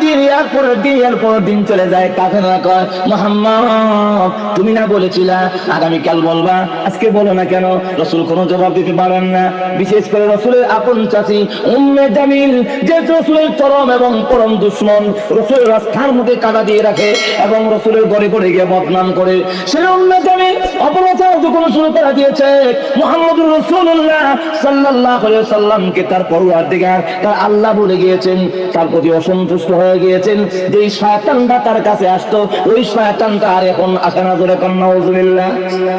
দিন এরপরের দিন চলে যায়। কাফেররা কয়, মুহাম্মদ তুমি না বলেছিলা আগামীকাল বলবা, আজকে বলো না কেন? রাসূল কোনো জবাব দিতে পারেন না। বিশেষ করে রাসূলের আপন চাচী উম্মে জামিল, যে রাসূলের চরম এবং পরম দুশমন, রাসূলের রাস্তার মধ্যে কাদা দিয়ে রাখে এবং রাসূলের ঘরে ঘরে গিয়ে বদনাম করে, সেই উম্মে জামিল অপপ্রচার যখন শুরু করে দিয়েছে মুহাম্মদুর রাসূলুল্লাহ সাল্লাল্লাহু আলাইহি ওয়াসাল্লামকে তার পরওয়ারদিগার, তার আল্লাহ বলে গিয়েছেন, তার প্রতি অসন্তুষ্ট হয়ে গিয়েছেন। যে শয়তানটা তার কাছে আসতো, ওই শয়তানটা আর এখন আসে না। জোরে কান্না নাউযুবিল্লাহ।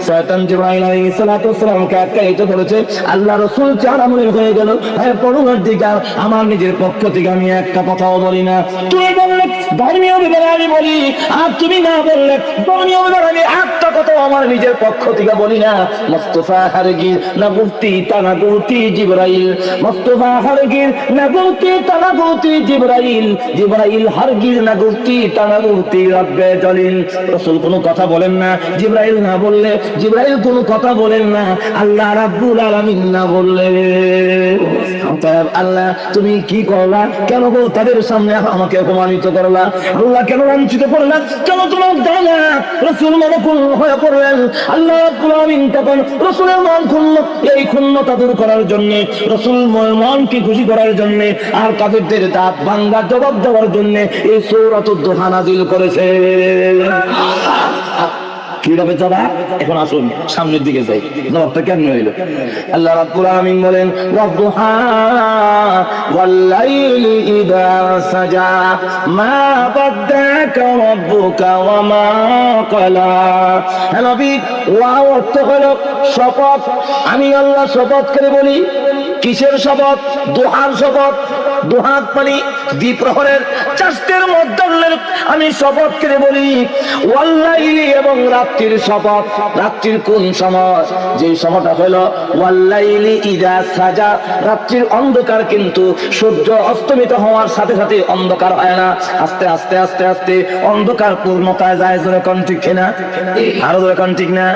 শয়তান জিবরাইল আলাইহিস সালাতু ওয়াসসালামকে আটকাইতে বলেছে। আল্লাহ রাসূল চারামুনি হয়ে গেল, হে পরওয়ারদিগার, আমার নিজের পক্ষ থেকে আমি একটা কথাও বলি না। তুমি বললে ধর্মীয় ব্যাপারে আমি বলি, আর তুমি না বললে ধর্মীয় ব্যাপারে আমি একটা কথাও আমার নিজের পক্ষ থেকে বলি না। মুস্তাফা হারগির নাগুতি তানাগুতি জিবরাইল, মুস্তাফা হারগির নাগুতি তানাগুতি জিবরাইল, জিবরাইল হারগির নাগুতি তানাগুতি রব্বে জলিল। রাসূল কোনো কথা বলেন না, জিবরাইল না বললে, জিবরাইল কোনো কথা বলেন না, আল্লাহ রাব্বুল আলামিন না বললে। আল্লাহ তুমি কি করলা? কেন গো তাদের সামনে আমাকে অপমানিত করলা? আল্লাহ কেন লাঞ্ছিত করলা? কেন তোমার জানা রাসূল মনকুল হয়ে পড়লেন? আল্লাহ রাব্বুল আলামিন তখন রাসূলের মন খুলল, এই ক্ষুণ্ণতা দূর করার জন্য, রাসূল মনকে খুশি করার জন্য, আর কাফেরদের দাঁত ভাঙা জবাব দেওয়ার জন্য এই সূরাতুদ দুহা নাযিল করেছে। কিভাবে জবাব? এখন আসুন সামনের দিকে যাই, জবাবটা কেমন হইল? আল্লাহ রাব্বুল আলামিন বলেন, ওয়াদুহা ওয়াল্লাইলি ইযা সাজা মা বাদ্দাকা রাব্বুকা ওয়া মা ক্বালা। হে নবী, ওয়া অর্থ হলো শপথ। আমি আল্লাহ শপথ করে বলি। কিসের শপথ? দুহার শপথ। দুহাত মানে দ্বিপ্রহরের চাষের মধ্যে আমি শপথ করে বলি। ওয়াল্লাইলি এবং রাত্রির শপথ। রাত্রির কোন সময়? যে সময়টা হলো ওয়াল্লাইলি ইযা সাজা, রাত্রির অন্ধকার কিন্তু সূর্য অস্তমিত হওয়ার সাথে সাথে অন্ধকার হয় না, আস্তে আস্তে আস্তে আস্তে অন্ধকার পূর্ণতায় যায়। জোরে কোন ঠিক কিনা? আরো জোরে কোন ঠিক না?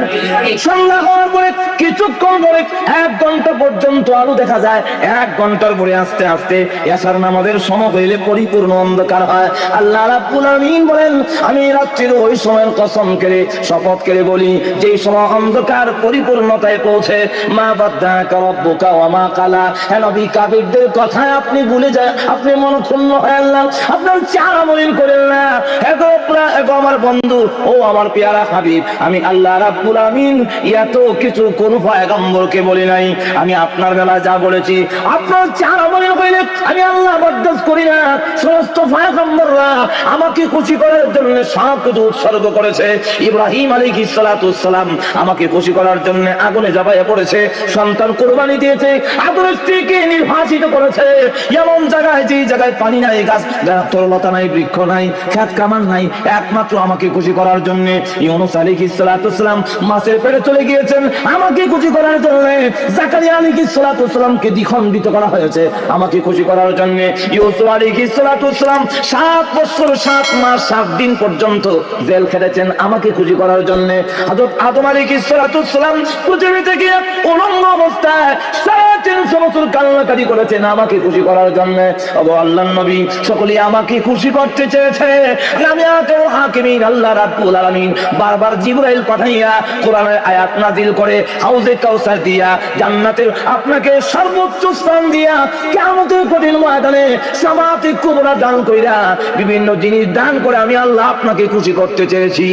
সন্ধ্যা হওয়ার পরে কিছুক্ষণ পরে 1 ঘন্টা পর্যন্ত আলো দেখা যায়, 1 ঘন্টার পরে আস্তে আস্তে এশার নামাজের সময় হইলে পরিপূর্ণ অন্ধকার হয়। আল্লাহ রাব্বুল আলামিন বলেন, আমি রাত্রির ওই সময়ের কসম করে শপথ করে বলি, যেই সময় অন্ধকার পরিপূর্ণতায় পৌঁছে, মা বাদ্দাকা রাব্বুকা ওয়া মা ক্বালা। হে নবী, কাফিরদের কথায় আপনি ভুলে যায়, আপনি মন ক্ষুণ্ণ হয়ে আল্লাহ আপনার চেহারা মলিন করেন না। হে গো আমার বন্ধু, ও আমার পেয়ারা হাবিব, আমি আল্লাহ রাব্বুল আলামিন এত কিছু কোন পয়গম্বরকে বলি নাই। আমি আপনার বেলা যা বলেছি, আপনার চেহারা মলিন হইলে আমি আল্লাহ বরদাস্ত করি না। সমস্ত পয়গম্বররা আমাকে খুশি করার জন্য সব কিছু উৎসর্গ করেছে। ইব্রাহিম আলাইহিস সালাতু ওয়াসসালাম আমাকে খুশি করার জন্য আগুনে ঝাঁপাইয়া পড়েছে, সন্তান কুরবানি দিয়েছে, আদরের স্ত্রীকে নির্বাসিত করেছে। এমন জায়গায়, যে জায়গায় পানি নাই, গাছ তরলতা নাই, বৃক্ষ নাই, খেত কামান নাই, একমাত্র আমাকে খুশি করার জন্য ইউনূস আলাইহিস সালাতু ওয়াসসালাম মাছের পেটে চলে গিয়েছেন আমাকে খুশি করার জন্য। জাকারিয়া আলাইহিস সালাতু ওয়াসসালামকে দ্বিখণ্ডিত করা হয়েছে আমাকে খুশি করার জন্য। ইউসুফ আলাইহিস সালাতু ওয়াসসালাম 7 বছর 7 মাস 7 দিন পর্যন্ত জেল খেটেছেন আমাকে খুশি করার জন্য। হযরত আদম আলাইহিস সালাতু ওয়াসসালাম পৃথিবীতে গিয়ে উলঙ্গ অবস্থায় 350 বছর কান্নাকাটি করেছেন আমাকে খুশি করার জন্য। ওগো আল্লাহর নবী, সকলেই আমাকে খুশি করতে চেয়েছে। লামিয়াতুল হাকিমিন আল্লাহ রাব্বুল আলামিন বারবার জিবরাইল পাঠাইয়া কোরআনের আয়াত নাযিল করে হাউজে কাউসার দিয়া, জান্নাতের আপনাকে সর্বোচ্চ স্থান দিয়া, কিয়ামতের কঠিন ময়দানে শাফাআতে কুবরা দান কইরা, বিভিন্ন জিনিস দান করে আমি আল্লাহ আপনাকে খুশি করতে চেয়েছি।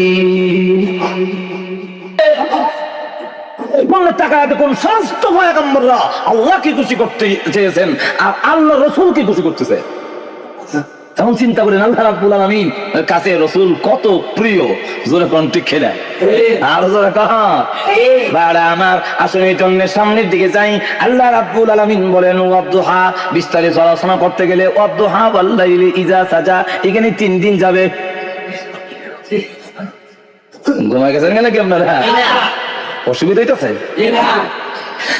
টাকা দেখুন, সমস্ত পয়গম্বররা আল্লাহকে খুশি করতে চেয়েছেন, আর আল্লাহ রাসূলকে খুশি করতেছে। তখন চিন্তা করেন আল্লাহ রাব্বুল আলামিন কাছে রাসূল কত প্রিয়। জোরে কোন ঠিক খেলা আর জোরে কহা বাড়া আমার। আসলে এই জন্য সামনের দিকে যাই। আল্লাহ রাব্বুল আলামিন বলেন ওয়াদুহা, বিস্তারিত আলোচনা করতে গেলে ওয়াদুহা ওয়াল্লাইলি ইযা সাজা, এখানে 3 দিন যাবে। ঘুমায় গেছেন কেন কি আপনারা? অসুবিধা হইতেছে?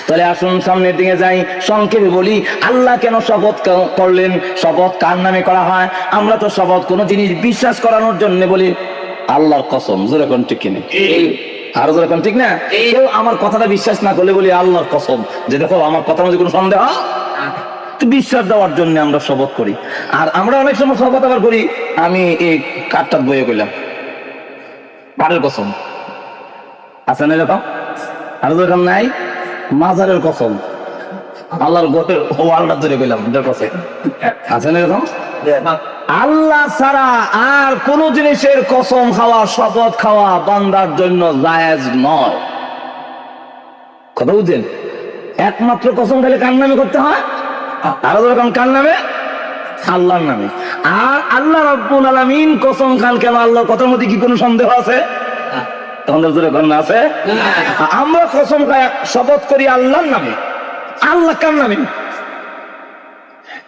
তাহলে আসুন সামনের দিকে যাই। সংক্ষেপে বলি, আল্লাহ কেন শপথ করলেন? শপথ কার নামে করা হয়? আমরা তো শপথ কোন জিনিস বিশ্বাস করানোর জন্য বলি আল্লাহর কসম। জোরে কোন ঠিক কিনা? আরো জোরে কোন ঠিক না? কেউ আমার কথাটা বিশ্বাস না করলে বলি আল্লাহর কসম, যে দেখো আমার কথার মধ্যে কোনো সন্দেহ বিশ্বাস দেওয়ার জন্য আমরা শপথ করি। আর আমরা অনেক সময় শপথ আবার করি, আমি এই কাঠটা বইয়ে কইলাম কাঠের কসম আছে না এরকম, আর এরকম নাই মাজারের কসম, আল্লাহর গোটের ওয়ালটা ধরে কইলাম এটার কসম আছে না এরকম। আল্লাহ ছাড়া আর কোন জিনিসের কসম খাওয়া, শপথ খাওয়া বান্দার জন্য জায়েজ নয়। কথা বুঝছেন? একমাত্র কসম খালি কার নামে করতে হয়? আরো যখন কার নামে? আল্লাহর নামে। আর আল্লাহ রাব্বুল আলামিন কসম খান কেন? আল্লাহর কথার মধ্যে কি কোনো সন্দেহ আছে? আছে। আমরা কসম খাই, শপথ করি আল্লাহর নামে। আল্লাহ কার নামে?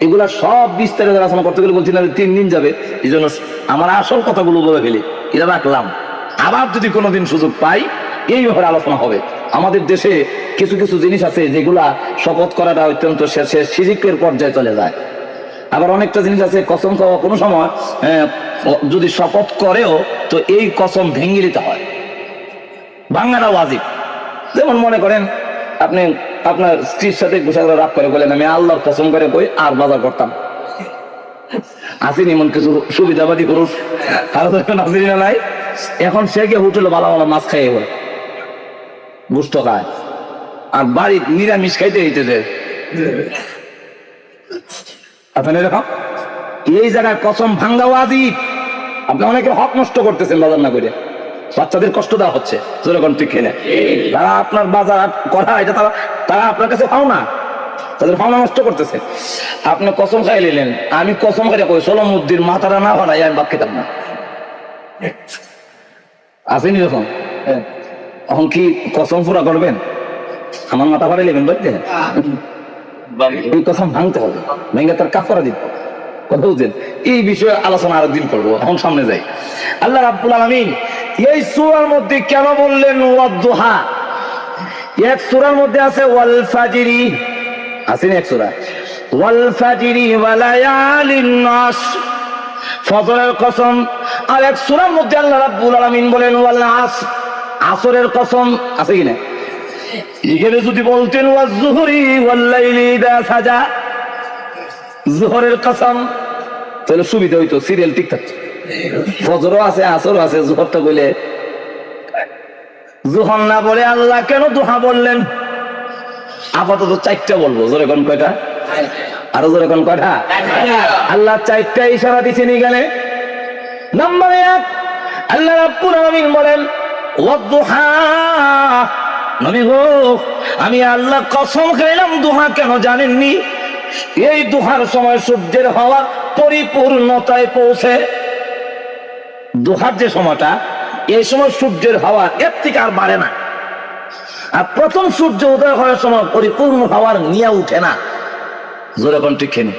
এগুলা সব বিস্তারিত আলোচনা করতে গেলে বলছি না 3 দিন যাবে, এই জন্য আমার আসল কথাগুলো বলে ফেলি, এটা রাখলাম। আবার যদি কোনোদিন সুযোগ পাই এই ব্যাপারে আলোচনা হবে। আমাদের দেশে কিছু কিছু জিনিস আছে যেগুলা শপথ করাটা অত্যন্ত শিরকের পর্যায়ে চলে যায়। আবার অনেকটা জিনিস আছে কসম খাওয়া কোনো সময় যদি শপথ করেও তো এই কসম ভেঙে দিতে হয়, ভাঙাটা ওয়াজিব। যেমন মনে করেন আপনি আপনার স্ত্রীর সাথে গোসাগুলো রাগ করে বলেন আমি আল্লাহর কসম করে কই আর বাজার করতাম। আসেনি এমন কিছু সুবিধাবাদী পুরুষ, আসেনি না নাই? এখন সে গিয়ে হোটেলে ভালো ভালো মাছ খাইয়ে বলে গোস্ত খায়, আর বাড়ির নিরামিষ খাইতে হইতেছে। আপনার এরকম এই জায়গায় কসম ভাঙ্গা ওয়াজিব। আপনি অনেকের হক নষ্ট করতেছেন বাজার না করে, বাচ্চাদের কষ্ট দেওয়া হচ্ছে যেরকম ঠিক খেলে তারা আপনার বাজার করা, এটা তারা আপনার কাছে পাও না, তাদের পাওনা নষ্ট করতেছে। আপনি কসম খাই নিলেন, আমি কসম খাই কই সোলমুদ্দির মাথাটা না ভাড়াই আমি ভাত খেতাম না। আসেনি যখন এখন কি কসম পুরা করবেন? আমার মাথা ভাড়াই নেবেন বলতে এই কসম ভাঙতে হবে, ভেঙে তার কাফারা দিতে হবে। কথা বুঝছেন? এই বিষয়ে আলোচনা আরেকদিন করবো, এখন সামনে যাই। আল্লাহ রাব্বুল আলামিন এই সূরার মধ্যে কেন বললেন ওয়াদ-দুহা? এক সূরার মধ্যে আছে ওয়াল ফাজরি, আছে না এক সূরা ওয়াল ফাজরি ওয়া লায়ালিন নাস, ফজরের কসম। আর এক সূরার মধ্যে আল্লাহ রাব্বুল আলামিন বলেন ওয়াল আসর, আসরের কসম। আছে কি না? এখানে যদি বলতেন ওয়াজ-যুহরি ওয়াল লাইলি ইযা সাজা, যোহরের কসম, তাহলে সুবিধা হইতো, সিরিয়াল ঠিক থাকতো। ফজরও আছে আসরও আছে, যোহরটা বলে যোহর না বলে আল্লাহ কেন দুহা বললেন? আপাতত 4টা বলবো, জোরে কোন কয়টা? আরো জোরে কোন কয়টা? আল্লাহ 4টা ইশারা দিচ্ছেন এখানে। নাম্বার 1, আল্লাহ রাব্বুল আলামিন বলেন ওয়াদ-দুহা, নবী গো আমি আল্লাহ কসম খাইলাম দুহা কেন জানেননি? এই দুহার সময় সূর্যের হওয়া পরিপূর্ণতায় পৌঁছে। দুহার যে সময়টা, এই সময় সূর্যের হাওয়া এর থেকে আর বাড়ে না। আর প্রথম সূর্য উদয় হওয়ার সময় পরিপূর্ণ হাওয়ার নিয়ে উঠে না, জোরে কোন ঠিক খেনি।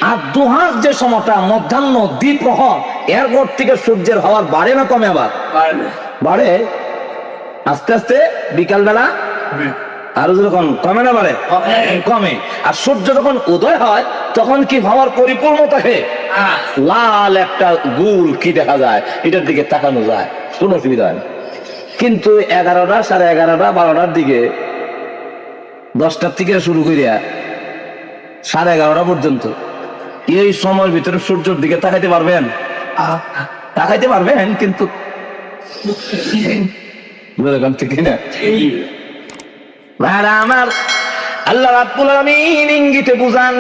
আর দুহার যে সময়টা মধ্যাহ্ন দ্বিপ্রহর, এর পর থেকে সূর্যের হাওয়ার বাড়ে না কমে? আবার বাড়ে আস্তে আস্তে বিকাল বেলা, আরো যখন কমে না বাড়ে? কমে। আর সূর্য যখন উদয় হয় তখন কি হওয়ার পরিপূর্ণতাকে লাল একটা গুল কি দেখা যায়, এটার দিকে তাকানো যায়, কোনো অসুবিধা হয় না। কিন্তু 11টা, 11:30, 12টার দিকে, 10টার থেকে শুরু করিয়া 11:30 পর্যন্ত এই সময়ের ভিতরে সূর্যের দিকে তাকাইতে পারবেন? তাকাইতে পারবেন, কিন্তু ঠিক না? আমার আল্লাহ রাব্বুল আলামিন ইঙ্গিতে বুঝান,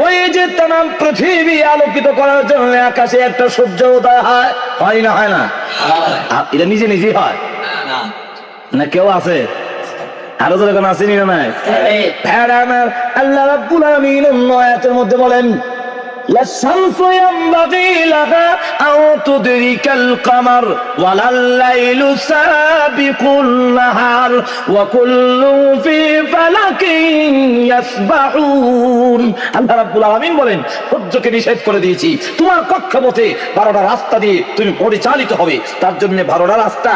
ওই যে তামাম পৃথিবী আলোকিত করার জন্য আকাশে একটা সূর্য উদয় হয়, হয় না? হয় না? এটা নিজে নিজেই হয় না? কেউ আছে? আরো যখন আসেনি না নাই? আমার আল্লাহ রাব্বুল আলামিন অন্য আয়াতের মধ্যে বলেন للشمس ينبغي لها أن تدرك القمر ولا الليل سابق النهار وكل في فلك يسبحون। আল্লাহ রাব্বুল আলামিন বলেন সূর্যকে নিষেধ করে দিয়েছি, তোমার কক্ষপথে 12টা রাস্তা দিয়ে তুমি পরিচালিত হবে। তার জন্য 12টা রাস্তা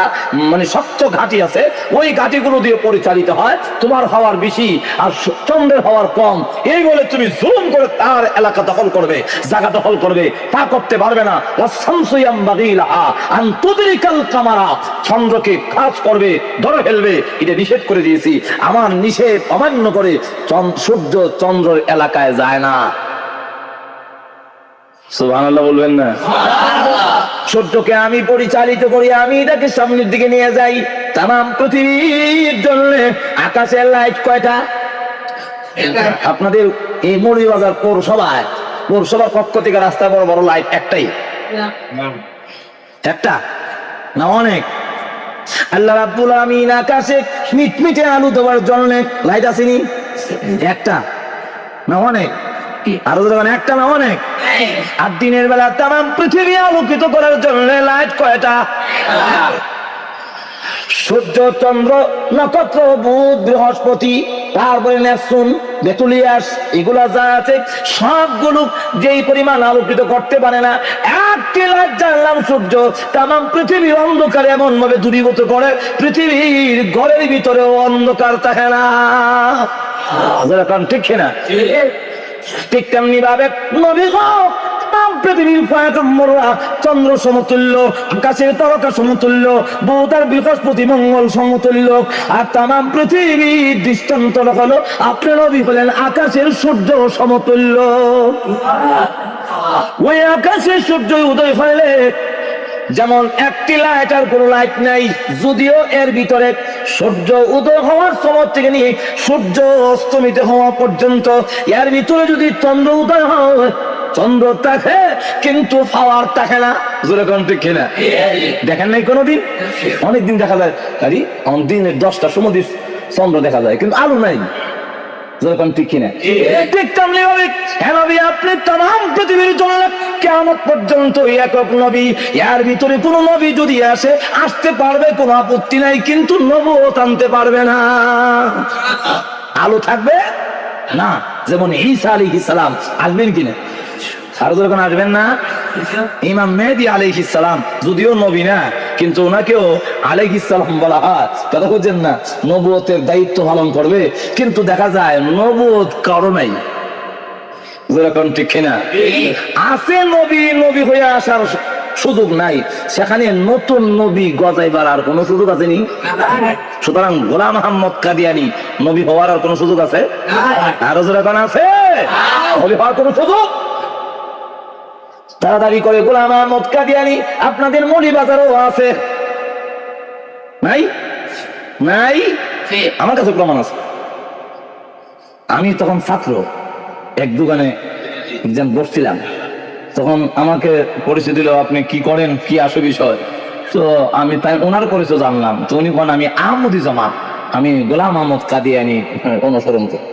মানে শক্ত ঘাটি আছে, ওই ঘাটিগুলো দিয়ে পরিচালিত হয়। তোমার হওয়ার বেশি আর চন্দ্রের হওয়ার কম, এই বলে তুমি জুলুম করে তার এলাকা দখল করবে, জায়গা দখল করবে, তা করতে পারবে না। ওয়াস-শামসু ইয়ানবাগী লাহা আন তুদরিকাল কামারা, চন্দ্রকে কাজ করবে, ধরে ফেলবে, এটা নিষেধ করে দিয়েছি। আমার নিষেধ অমান্য করে সূর্য চন্দ্রের এলাকায় যায় না। সুবহানাল্লাহ বলবেন না? সূর্যকে আমি পরিচালিত করি, আমি এটাকে সামনের দিকে নিয়ে যাই। তামাম পৃথিবীর জন্য আকাশের লাইট কয়টা? আপনাদের এই মৌলভীবাজার পৌরসভার পক্ষ থেকে রাস্তা বড় বড় লাইট একটাই? একটা না অনেক? আল্লাহ রাব্বুল আমিন আকাশে মিটমিটে আলো দেওয়ার জন্য লাইট আসেনি? একটা না অনেক? আরো যখন একটা না অনেক? আর দিনের বেলা তামাম পৃথিবী আলোকিত করার জন্য লাইট কয়টা? সূর্য, চন্দ্র, নক্ষত্র, বুধ, বৃহস্পতি, তারপরে নেপচুন, বেতুলিয়াস, এগুলা যা আছে সবগুলো যেই পরিমাণ আলোকিত করতে পারে না। একটি লাইট জানলাম সূর্য তামাম পৃথিবীর অন্ধকারে এমন ভাবে দূরীভূত করে, পৃথিবীর ঘরের ভিতরেও অন্ধকার থাকে না। ঠিক না? ঠিক তেমনি ভাবে নবী পৃথিবীর পয়গম্বররা চন্দ্র সমতুল্য, আকাশের তারকা সমতুল্য, বুধ আর বৃহস্পতি মঙ্গল সমতুল্য। আর তামাম পৃথিবীর দৃষ্টান্ত হলো আপনার নবী বলেন আকাশের সূর্য সমতুল্য। ওই আকাশের সূর্য উদয় হলে যেমন একটি লাইট আর কোনো লাইট নাই, যদিও এর ভিতরে সূর্য উদয় হওয়ার সময় থেকে নিয়ে সূর্য অস্তমিত হওয়া পর্যন্ত এর ভিতরে যদি চন্দ্র উদয় হয়, চন্দ্র থাকে কিন্তু পাওয়ার থাকে না। জোরে কোন ঠিক কিনা? দেখেন নাই কোনোদিন? অনেকদিন দেখা যায় দিনের 10টার সময় চন্দ্র দেখা যায় কিন্তু আলো নাই। ঠিক কিনা? ঠিক তেমনি ভাবে আপনি তামাম পৃথিবীর জন্য কিয়ামত পর্যন্ত একক নবী, এর ভিতরে কোন নবী যদি আসতে পারবে কোনো আপত্তি নাই, কিন্তু নবুয়ত আনতে পারবে না। আলো থাকবে না। যেমন ঈসা আলাইহিস সালাম আসবেন কিনা? আর যখন আসবেন না, ইমাম মেহেদী আলাইহিস সালাম যদিও নবী না, কিন্তু ওনাকেও আলাইহিস সালাম বলা হয়। কথা বুঝছেন না? নবুয়তের দায়িত্ব পালন করবে, কিন্তু দেখা যায় নবুয়ত কারো নাই। যেরকম ঠিক কিনা? আছে নবী হয়ে আসার সুযোগ নাই, সেখানে নতুন নবী গজাইবার আর কোন সুযোগ আছে নি? সুতরাং গোলাম আহমদ কাদিয়ানী নবী হওয়ার আর কোন সুযোগ আছে? আরো যেরকম আছে নবী হওয়ার কোন সুযোগ? তাড়াতাড়ি করে গোলাম আহমদ কাদিয়ানী আপনাদের মৌলভীবাজারও আছে নাই? নাই? আমার কাছে প্রমাণ আছে। আমি তখন ছাত্র, এক দোকানে বসছিলাম, তখন আমাকে পরিচয় দিল, আপনি কি করেন, কি আসে বিষয়। তো আমি তাই ওনার পরিচয় জানলাম। তো উনি কোন আমি আহমদি জামাত, আমি গোলাম আহমদ কাদিয়ানী অনুসরণ করি।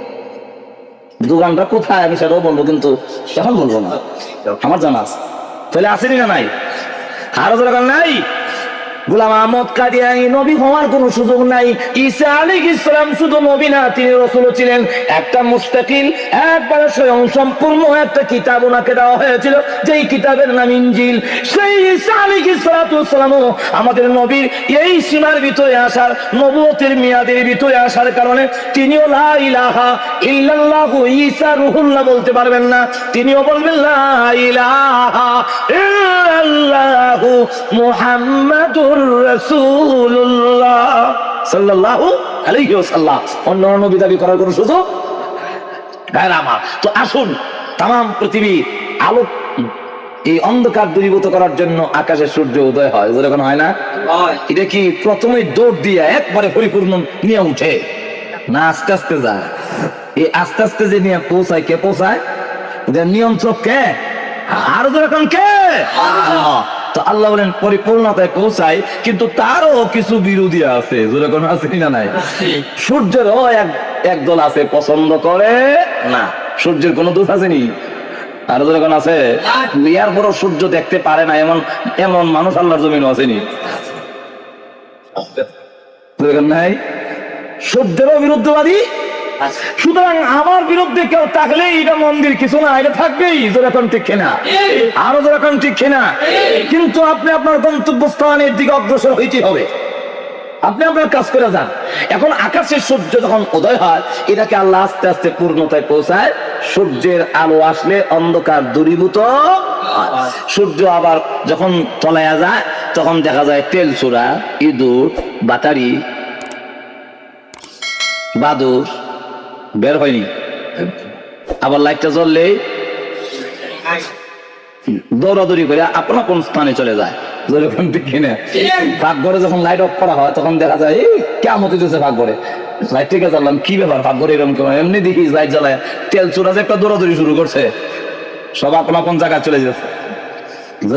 দোকানটা কোথায় আমি সেটাও বলবো, কিন্তু এখন বলবো না, আমার জানা আছে। তাহলে আসেনি না নাই? আরো দরকার নাই? গোলাম আহমদ কাদিয়ানী নবী হওয়ার কোন সুযোগ নাই। ঈসা আলাইহিস সালাম শুধু নবী না, তিনি রাসূল ছিলেন। একটা মুস্তাকিল একবারে স্বয়ং সম্পূর্ণ একটা কিতাব ওনাকে দেওয়া হয়েছিল, যেই কিতাবের নাম ইনজিল। সেই ঈসা আলাইহিস সালাম আমাদের নবীর এই সীমার ভিতরে আসার, নবুয়তের মেয়াদের ভিতরে আসার কারণে তিনিও লা ইলাহা ইল্লাল্লাহু ঈসা রুহুল্লাহ বলতে পারবেন না, তিনিও বলবেন লা ইলাহা ইল্লাল্লাহু মুহাম্মাদুর রাসূলুল্লাহ সাল্লাল্লাহু আলাইহি ওয়াসাল্লাম। অন্য নবী দাবি করার কোনো সুযোগ নাই আমার। তো আসুন, তামাম পৃথিবী আলো, এই অন্ধকার দূরীভূত করার জন্য আকাশে সূর্য উদয় হয়, যেরকম হয় না? এটা কি প্রথমে দৌড় দিয়ে একবারে পরিপূর্ণ নিয়ে উঠে না আস্তে আস্তে যায়? এই আস্তে আস্তে যে নিয়ে পৌঁছায়, কে পৌঁছায়? নিয়ন্ত্রক কে? আরো যেরকম কে? তো আল্লাহ বলেন পরিপূর্ণতায় পৌঁছায়, কিন্তু তারও কিছু বিরোধী আছে। যেরকম আছে না নাই? সূর্যেরও একদল আছে পছন্দ করে না। সূর্যের কোন দোষ আসেনি? আর যখন আছে ইয়ার বড় সূর্য দেখতে পারে না, এমন মানুষ আল্লাহর জমিনও আসেনি? নাই? সূর্যেরও বিরুদ্ধবাদী। সুতরাং আমার বিরুদ্ধে কেউ থাকলে এটা মন্দির কিছু না, এটা থাকবেই। যেরকম ঠিক কিনা? আরো যেরকম ঠিক কিনা? কিন্তু আপনি আপনার গন্তব্যস্থানের দিকে অগ্রসর হইতে হবে। আপনি আপনার কাজ করে যান। এখন আকাশের সূর্য যখন উদয় হয়, এটাকে আল্লাহ আস্তে আস্তে পূর্ণতায় পৌঁছায় সূর্যের আলো আসলে অন্ধকার দূরীভূত হয়। সূর্য আবার যখন তলায়া যায় তখন দেখা যায় তেলচূড়া, ইঁদুর, বাটারি, বাদুর বের হয়নি। আবার লাইটটা জ্বললে দৌড়াদৌড়ি করে আপন আপন স্থানে চলে যায়। যেরকম ঠিক কিনা পাকঘরে যখন লাইট অফ করা হয় তখন দেখা যায় কেমন হইতেছে পাকঘরে, লাইট থেকে জ্বাললাম কি ব্যাপার পাকঘরে এরকম কেমন, এমনি দেখি লাইট জ্বালায় তেল চূড়া যে একটা দৌড়াদৌড়ি শুরু করছে, সব আপন আপন জায়গায় চলে যাচ্ছে,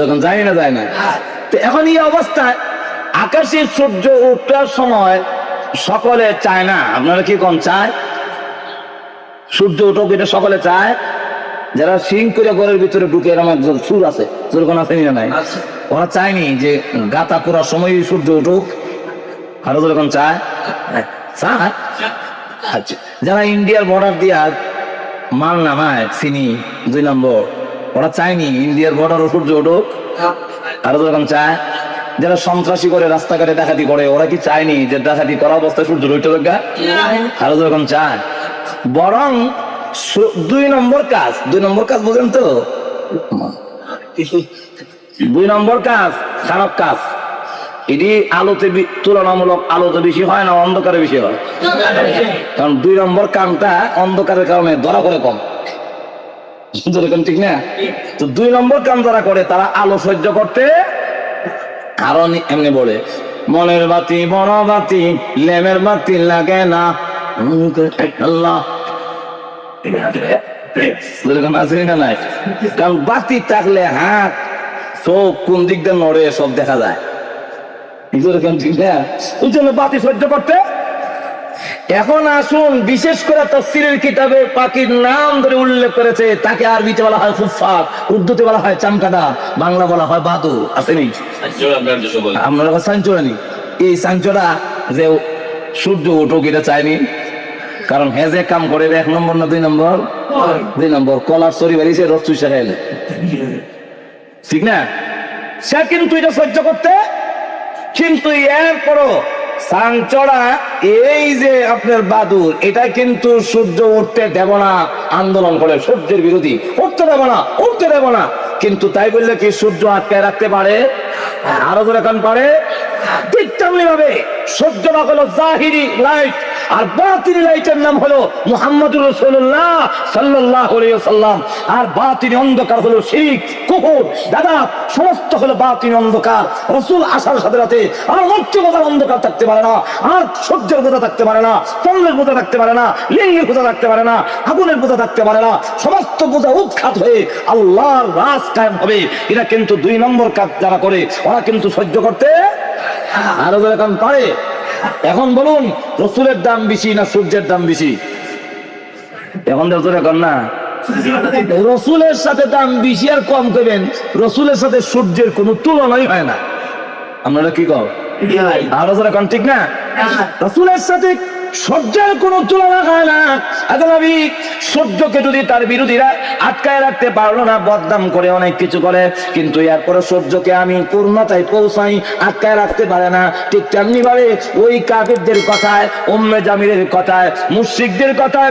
যখন যায় না যায় না। তো এখন এই অবস্থায় আকাশে সূর্য উঠার সময় সকলে চায় না, আপনারা কি কোন চায় সূর্য উঠুক, এটা সকলে চায়। যারা সিং করে ঘরের ভিতরে ঢুকে এরকম একজন সুর আছে, যেরকম আছে না নাই, ওরা চায়নি যে গাতা পুরার সময় সূর্য উঠুক, আরো যেরকম চায় চায়। আচ্ছা, যারা ইন্ডিয়ার বর্ডার দিয়া মাল নামায় চিনি 2 নম্বর, ওরা চায়নি ইন্ডিয়ার বর্ডার সূর্য উঠুক, আরো যেরকম চায়। যারা সন্ত্রাসী করে রাস্তাঘাটে ডাকাতি করে ওরা কি চায়নি যে ডাকাতি করা অবস্থায় সূর্য উঠে দেখা, আরো যেরকম চায়। বরং 2 নম্বর কাজ, 2 নম্বর কাজ বোঝেন তো, 2 নম্বর কাজ খারাপ কাজ। এটি আলোতে তুলনামূলক আলোতে বেশি হয় না অন্ধকারে বেশি হয়, কারণ 2 নম্বর কামটা অন্ধকারের কারণে ধরা করে কম, ঠিক না? তো 2 নম্বর কাম যারা করে তারা আলো সহ্য করতে আরো এমনি বলে, মনের বাতি বড় বাতি লেমের বাতি লাগে না, আল্লাহ নাই। কারণ বাতি থাকলে হাত চোখ কোন দিক দিয়ে নড়ে সব দেখা যায়, ঠিক না? ওই জন্য বাতি সহ্য করতে। এখন আসুন, বিশেষ করে তাফসীরের কিতাবে পাখির নাম ধরে উল্লেখ করেছে, তাকে আরবিতে বলা হয় ফুফাক, উর্দুতে বলা হয় চামকাদা, বাংলা বলা হয় বাদুর। আসেনি আপনারা সাঞ্চুরানি, এই সাঞ্চুরা যে সূর্য উঠুক এটা চায়নি, কারণ হে যে কাম করে 1 নম্বর না 2 নম্বর, 2 নম্বর কলার চুরি বাড়িছে রস চুষা খাইলে, ঠিক না? সে কিন্তু এটা সহ্য করতে, কিন্তু এরপরও সাংচড়া এই যে আপনার বাদুর, এটা কিন্তু সূর্য উঠতে দেব না, আন্দোলন করে সূর্যের বিরোধী, উঠতে দেব না, উঠতে দেব না। কিন্তু তাই বললে কি সূর্য আটকায় রাখতে পারে? আরো জোরে কান পারে। ঠিক তেমনি ভাবে সূর্য হলো জাহিরি লাইট, আর বাতিনি লাইটের নাম হলো মুহাম্মদুর রাসূলুল্লাহ সাল্লাল্লাহু আলাইহি ওয়াসাল্লাম। আর বাতিনি অন্ধকার হলো শিরক, কুফর, দাদা সমস্ত হলো বাতিনি অন্ধকার। রাসূল আসার সাথে সাথে আর মূর্তি বোঝার অন্ধকার থাকতে পারে না, আর সূর্যের বোঝা থাকতে পারে না, চন্দ্রের বোঝা থাকতে পারে না, লিঙ্গের বোঝা থাকতে পারে না, আগুনের বোঝা থাকতে পারে না। সমস্ত বোঝা উৎখাত হয়ে আল্লাহর রাজ কায়েম হবে। এটা কিন্তু 2 নম্বর কাজ যারা করে ওরা কিন্তু সহ্য করতে আরো যেরকম পারে। এখন বলুন, রসুলের দাম বেশি না সূর্যের দাম বেশি? এখন এখন না, রসুলের সাথে দাম বেশি আর কম করবেন, রসুলের সাথে সূর্যের কোনো তুলনাই হয় না। আপনারা কি কর আরো এখন ঠিক না? রসুলের সাথে সূর্যের কোন তুলনা হয় না। সূর্যকে যদি তার বিরোধীরা আটকায় রাখতে পারলো না, বদনাম করে অনেক কিছু করে, কিন্তু এরপরে সূর্যকে আমি পূর্ণতায় পৌঁছাই, আটকায় রাখতে পারে না। ঠিক তেমনি ভাবে ওই কাফিরদের কথায়, উম্মে জামিলের কথায়, মুশরিকদের কথায়,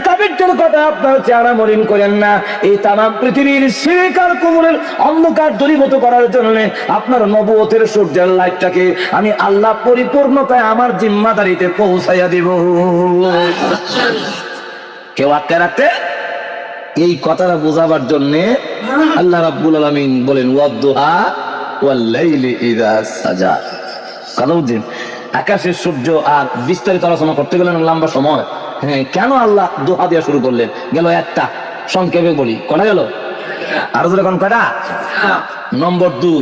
কাফিরদের কথায় আপনারা চেহারা মলিন করেন না। এই তামাম পৃথিবীর শিরক আর কুফরের অন্ধকার দূরীভূত করার জন্য আপনার নবুয়তের সূর্যের লাইটটাকে আমি আল্লাহ পরিপূর্ণতায় আমার জিম্মাদারিতে পৌঁছাইয়া দিব। কেউ আটকে রাখতে, এই কথাটা বোঝাবার জন্য আল্লাহ রাব্বুল আলামিন বলেন ওয়াদ-দুহা ওয়াল-লাইলি ইযা সাজা। কালুদ্দিন আকাশের সূর্য আর বিস্তারিত আলোচনা করতে গেলেন লম্বা সময়। হ্যাঁ, কেন আল্লাহ দুহা দিয়ে শুরু করলেন? গেল একটা, সংক্ষেপে বলি, কটা গেল? আরো যখন কটা? নম্বর 2